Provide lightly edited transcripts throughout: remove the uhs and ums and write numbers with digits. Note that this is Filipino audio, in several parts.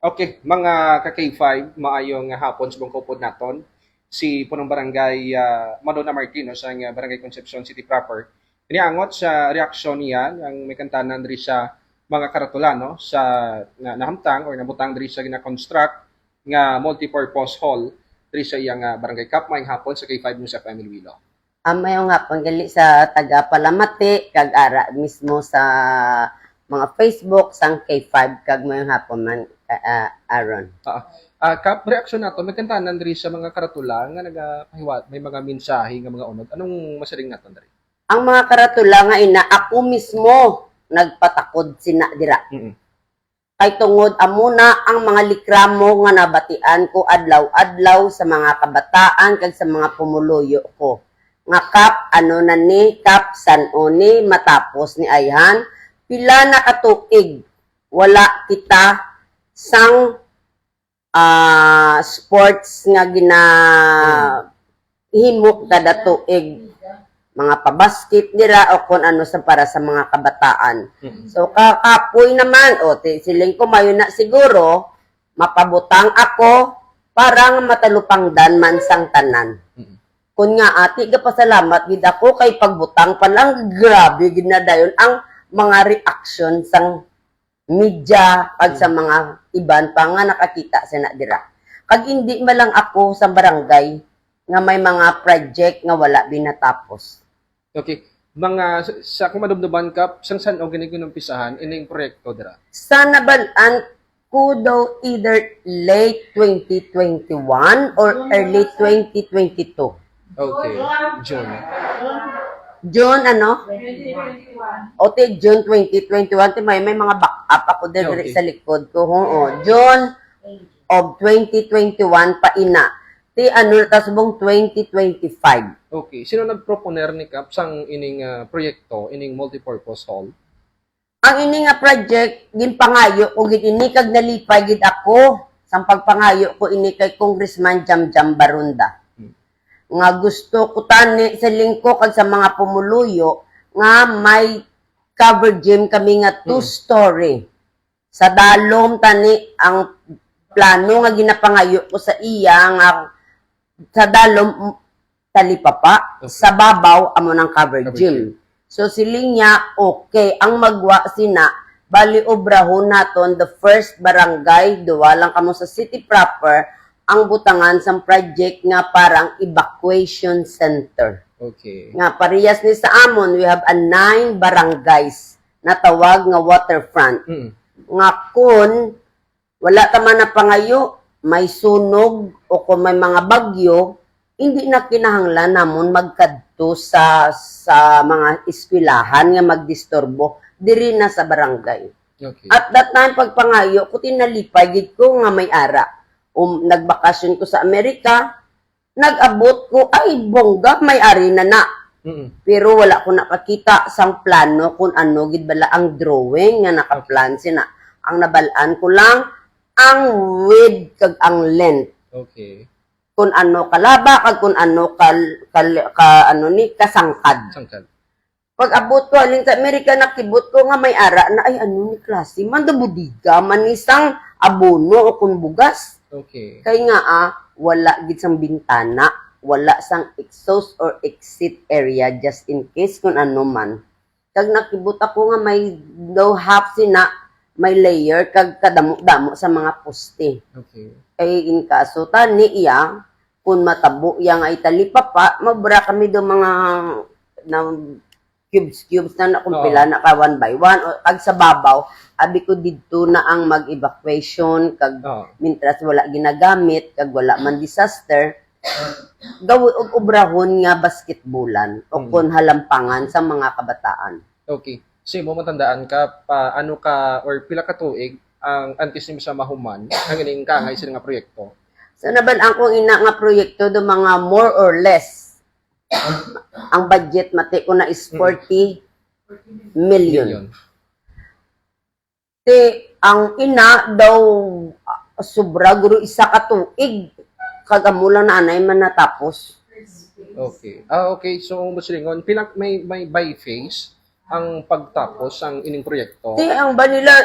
Okay, mga ka-K5, maayong hapon sa bangkopod naton. Si punong barangay Madonna Martino sa barangay Concepcion City proper. Iniangot sa reaksyon niya ang may kantanan diri sa mga karatula no sa nahamtang or nabutang diri sa gina-construct nga multipurpose hall diri sa iyang barangay Cap maayong hapon sa K5 News FM Iloilo. Amayo nga panggali sa taga Palamati kag ara mismo sa mga Facebook sang K5 kag mayong hapon man Aaron. Kap reaksyon nato may kantanan diri sa mga karatula nga nagapahiwat may mga mensahe nga mga unod. Anong masaling naton diri? Ang mga karatula nga ina ako mismo nagpatakod sina dira. Kay tungod amuna ang mga likramo nga nabatian ko adlaw-adlaw sa mga kabataan kag sa mga pumuluyo ko. Nga kap ano na ni kap san-o ni matapos ni ayhan pila na katuig wala kita sang sports nga himok kada tuig mga pabasket nila o kung ano sa para sa mga kabataan. So kakapoy naman o siling ko mayo na siguro mapabutang ako parang matalupangdan man sang tanan. Kun nga ati gapasalamat gid ako kay pagbutang pa lang grabe gid na dayon ang mga reaction sang media pag sa mga iban pa nga nakakita sa na dira. Kag hindi man lang ako sa barangay nga may mga project nga wala binatapos. Okay. Mga sa kung madumduman ka, sang o giniginumpisahan ining proyekto dira? Sa nabalaan ko daw either late 2021 or early 2022. Okay. June. June ano? 2021. Okay, June 2021. May mga backup ako din Okay. sa likod ko. June of 2021 pa ina. Ti ano tasbong 2025. Okay. Sino nagproponer ni Kap sang ining proyekto, ining multipurpose hall? Ang ini nga project, ginpangayo ko gid ini kag nalipay gid ako sang pagpangayo ko ini kay Congressman Jamjam Barunda. Nga gusto ko tani sa lingko kag sa mga pumuluyo nga may cover gym kami nga 2-story. Sa dalom tani ang plano nga ginapangayo ko sa iya nga sa dalom talipapa, sa babaw amo ng cover gym. So siling niya okay ang magwa sina bali obrahon naton the first barangay duwa lang kamo sa city proper ang butangan sa project nga parang evacuation center. Okay. Nga parehas ni sa amon, we have 9 barangays na tawag nga waterfront. Nga kun wala ta man na pangayo, may sunog o kung may mga bagyo, hindi na kinahanglan namon magkadto sa mga eskwelahan nga magdisturbo diri na sa barangay. Okay. At that time pagpangayo ko tinalipay gid ko nga may ara. Nagbakasyon ko sa Amerika, nag-abot ko, ay bongga, may ari na na. Pero wala ko nakakita sang plano kung ano, gid bala ang drawing nga nakaplan sina. Ang nabalaan ko lang, ang width kag ang length. Okay. Kung ano kalaba, kag kung ano ano ni, kasangkad. Sangkad. Pag abot ko, alin sa Amerika, nakibot ko nga may ara na, ay ano ni klase, mandabudiga, manisang abono o kung bugas. Okay. Kay nga wala gid sang bintana, wala sang exhaust or exit area just in case kung ano man. Kag nakibot ako nga may daw half sina may layer kag kadamo-damo sa mga poste. Okay. Kay in kaso tani iya kun matabo iya nga italipapa, magbra kami do mga na cubes na nakumpila na ka 1 by 1 o kag sa babaw abi ko didto na ang mag-evacuation kag mintras wala ginagamit kag wala man disaster gawo og obrahon nga basketbolan o kon halampangan sa mga kabataan. Okay. So mo matandaan ka paano ka or pila ka tuig ang antes nimo sa mahuman ang ining kangay sila nga proyekto. So naban ang ina nga proyekto do mga more or less ang budget mati ko na is 40 million. Ang ina daw sobra guro isa ka tuig kagamo lang na anay man natapos. Okay. Okay. So musilingon pila may by phase ang pagtapos ang ining proyekto. Ang ba nila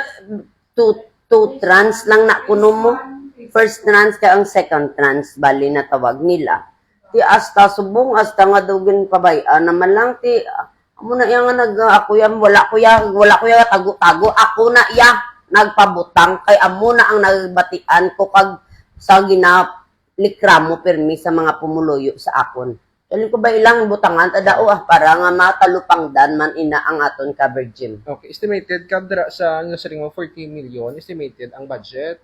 2 trans lang na kuno mo. First trans ka ang second trans, bali na tawag nila. Ti asta subong, asta nga dugin pabayaan naman lang, ti, amo na iya nga ako yan, wala ko ya, tago-tago, ako na iya, nagpabutang, kay amo na ang nagbatian ko kag sa ginaplikramo permi sa mga pumuluyo sa akon. Dali ko ba ilang butangan, tadao para nga matalupangdan man ina ang aton cover gym. Okay, estimated kabdra sa nasaring mo 40 million estimated ang budget.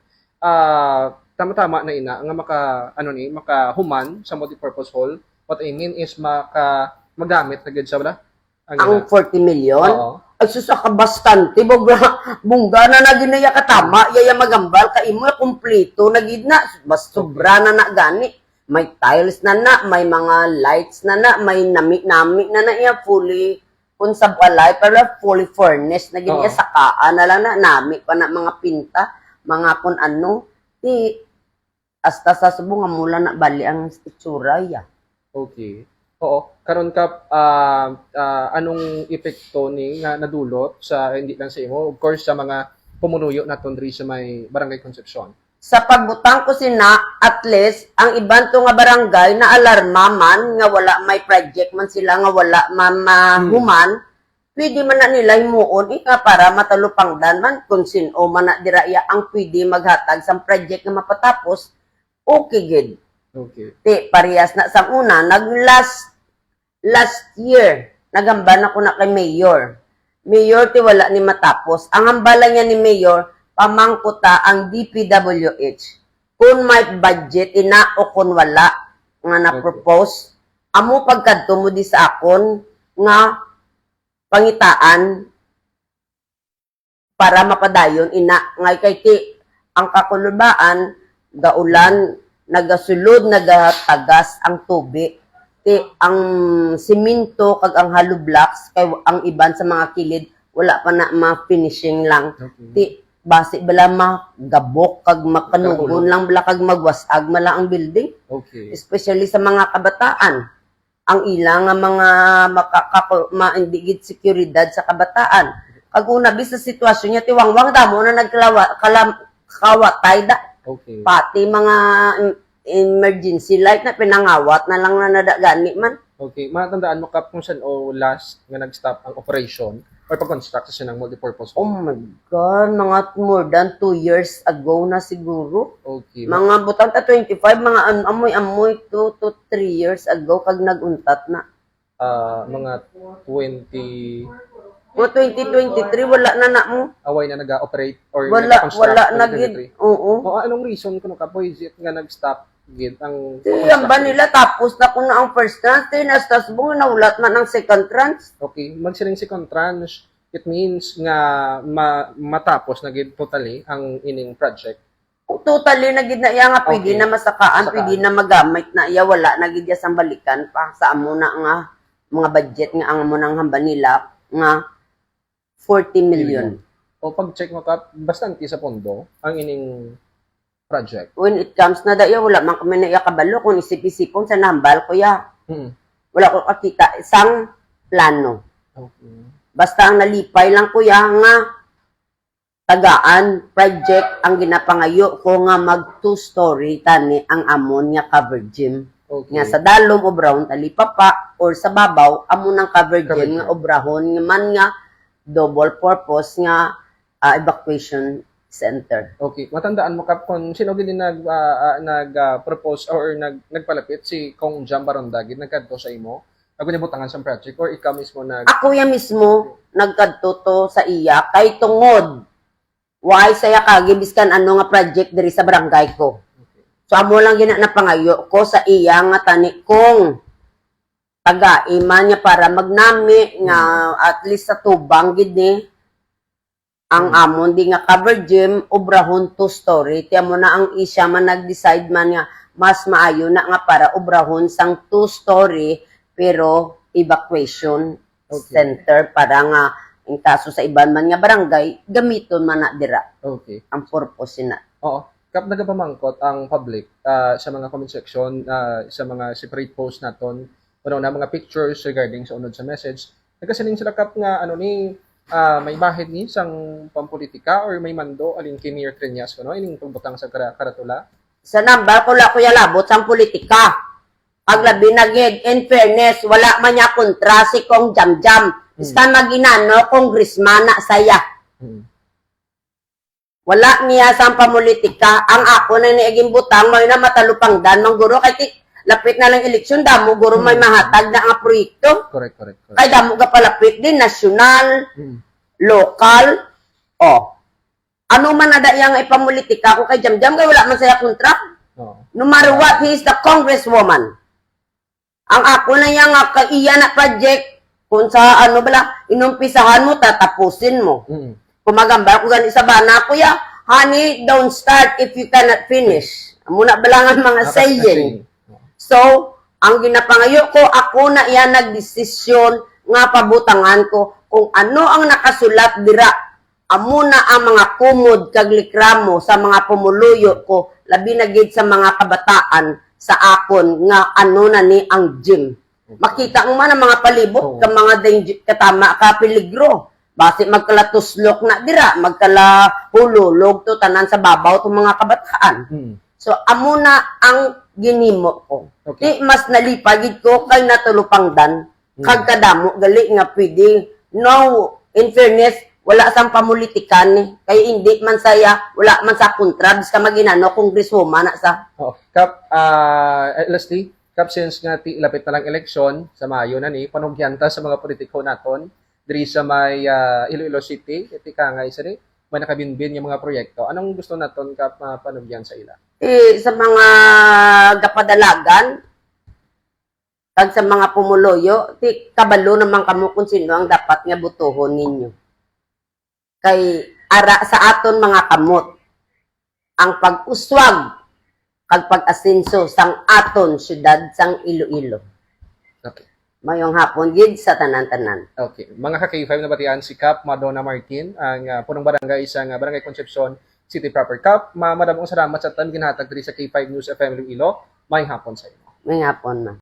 Tama-tama na ina nga makahuman sa multipurpose hall. What I mean is magamit na gid sa wala. Ang 40 million? Oo. Ay susaka bastante, bungga na na ginaya katama, yaya magambal ka imo kumpleto na gid na, bas sobra na gani. May tiles na, may mga lights na, may nami na iya, fully consabalay, pero fully furnished na ginaya, sakaan na lang na, nami pa na mga pinta, mga kun ano, hasta sa subong nga mula na bali ang itsura ya. Okay. Oo. Karon ka, anong epekto ni nga nadulot sa, hindi lang sa imo, of course, sa mga pumunuyo naton diri sa may Barangay Concepcion. Sa pagbutang ko sina, at least, ang iban to nga barangay na alarma man, nga wala may project man sila, nga wala mahuman, pwede man na nila himuon, para matalupangdan man, kung sino man na diraya ang pwede maghatag sa project nga mapatapos, okay gid. Okay. Ti, parehas na sa una, last year, nagamban ako na kay Mayor. Mayor, ti wala ni matapos. Ang hambala niya ni Mayor, pamangkuta ang DPWH. Kung may budget, ina o kung wala, nga na-propose, amo pagkadto mo di sa akon, nga pangitaan, para mapadayon, ina, ngay kay ti, ang kakulubaan, gaulan, nagasulod, nagatagas ang tubig, ti, ang simento, kag ang hollow blocks, kay ang iban sa mga kilid, wala pa na ma-finishing lang. Okay. Ti, base bala magabok kag makanugon lang bala kag magwasag mala ang building, Okay. especially sa mga kabataan, ang ilang nga mga maindigid seguridad sa kabataan. Kag una bis sa sitwasyon niya tiwangwang damo na kawatay da, Okay. pati mga emergency light na pinangawat na lang na nadagani man. Okay. Matandaan mo kap kung saan last nga nag-stop ang operation or pag-construct sa sinang multipurpose Oh hall. my God, mga more than 2 years ago na siguro. Okay. Mga butang ta 25, mga amoy 2 to 3 years ago kag naguntat na. Mga 20 O 2023 wala na na mo. away na nag-operate or Wala nag-construct na 2023. gid. Oo. O anong reason kuno ka po is it nga nag-stop gid ang Yan ba nila tapos na ko na ang first tranche, tinastas mo naulat man ang second tranche. Okay, magsiling second tranche, it means nga matapos na gid totally ang ining project. Totally na gid na iya nga pwede Okay. na masakaan, pwede na magamit na iya, wala na gid iya sang balikan pa sa amo na nga mga budget nga ang amo nang hamba nila nga 40 million. O pag-check mo ka, bastante sa pondo ang ining project. When it comes na daya, wala man kami na iya kabalo kung isip-isipong sa nambal ko ya. Mm. Wala ko kakita isang plano. Okay. Basta ang nalipay lang kuya nga tagaan project ang ginapangayo ko nga mag 2-story tani ang amon nga covered gym. Okay. Nga sa dalom obrahon talipa pa or sa babaw amon ang covered Covered gym gym. nga obrahon nga man nga double purpose nga evacuation center. Okay, matandaan mo kap kung sino gid nag-propose or nagpalapit si Kong Jam Baronda gid nagkadto sa imo. Ako nibutangan sa project or ikaw mismo Ako ya mismo nagkadto sa iya kay tungod why saya kagi biskan ano nga project diri sa barangay ko. So amo lang gina napangayo ko sa iya nga tani kong taga iman niya para magnami nga at least sa tubang gid ni ang amon di nga cover gym obrahon 2-story. Tiya mo na ang isya man nag-decide man nga mas maayo na nga para obrahon sang 2-story pero evacuation center para nga in kaso sa iban man nga barangay gamiton man na dira Okay. ang purpose na. Oo. Kap nagapamangkot ang public sa mga comment section, sa mga separate post naton, na mga pictures regarding sa unod sa message. Nagkasiling sila kap nga may bahid ni sang pampolitika or may mando alin kay Mayor Triñas kuno ining pagbutang sa karatula. Sa number ko la kuya labot sang politika. Paglabi na gid, in fairness, wala man niya kontra si Kong Jamjam. Basta maginano, congressman na saya. Hmm. Wala niya sang pamulitika. Ang ako na niaging butang, may na matalupangdan. Mang guro, kay lapit na lang eleksyon, damo guro may mahatag na nga proyekto. Correct, correct, correct. Kay damo ka palapit din, nasyonal, local, ano man na dayang ipamulitika ko kay Jamjam, kay wala man saya kontra. Oh. No matter what, he is the congresswoman. Ang ako na yang kaiya na project, kung sa ano bala, inumpisahan mo, tatapusin mo. Mm. Kumagamba ko gani sa bana, kuya, honey, don't start if you cannot finish. Muna balangan mga saying. So, ang ginapangayo ko, ako na iyan nagdesisyon nga pabutangan ko kung ano ang nakasulat dira. Amo na ang mga kumod kag likramo sa mga pumuluyo ko, labi na gid sa mga kabataan sa akon nga ano na ni ang gym. Makita mo man ang mga palibot ka mga katama ka peligro. Base magkalatuslok na dira, magkalahululog to tanan sa babaw to mga kabataan. Mm. So amo na ang ginimo ko. Okay. Di mas nalipagid ko kay natulupangdan kag kadamo gali nga pwede. No, in fairness, wala sang pamulitika ni. Kay hindi man saya, wala man sa kontra bis ka maginano congresswoman na sa. Oh, Kap, lastly, Kap, since nga lapit na lang eleksyon sa Mayo na ni, panugyanta sa mga politiko naton, diri sa may Iloilo City, etika nga isa ni, may nakabinbin yung mga proyekto. Anong gusto naton, Kap, panugyan sa ila? Sa mga gapadalagan, kag sa mga pumuloyo, kabalo naman kamo kung sino ang dapat nga butuhon ninyo. Kay ara sa aton mga kamot, ang pag-uswag kag pag-asenso sang aton syudad sang Iloilo. Okay. Mayong hapon gid sa tanan-tanan. Okay. Mga ka-K5 na batian si Kap Madonna Martin, ang punong barangay sa Barangay Concepcion City Proper. Kap, madamong salamat sa tan ginhatag diri sa K5 News FM Iloilo. Mayong hapon sa inyo. Mayong hapon na.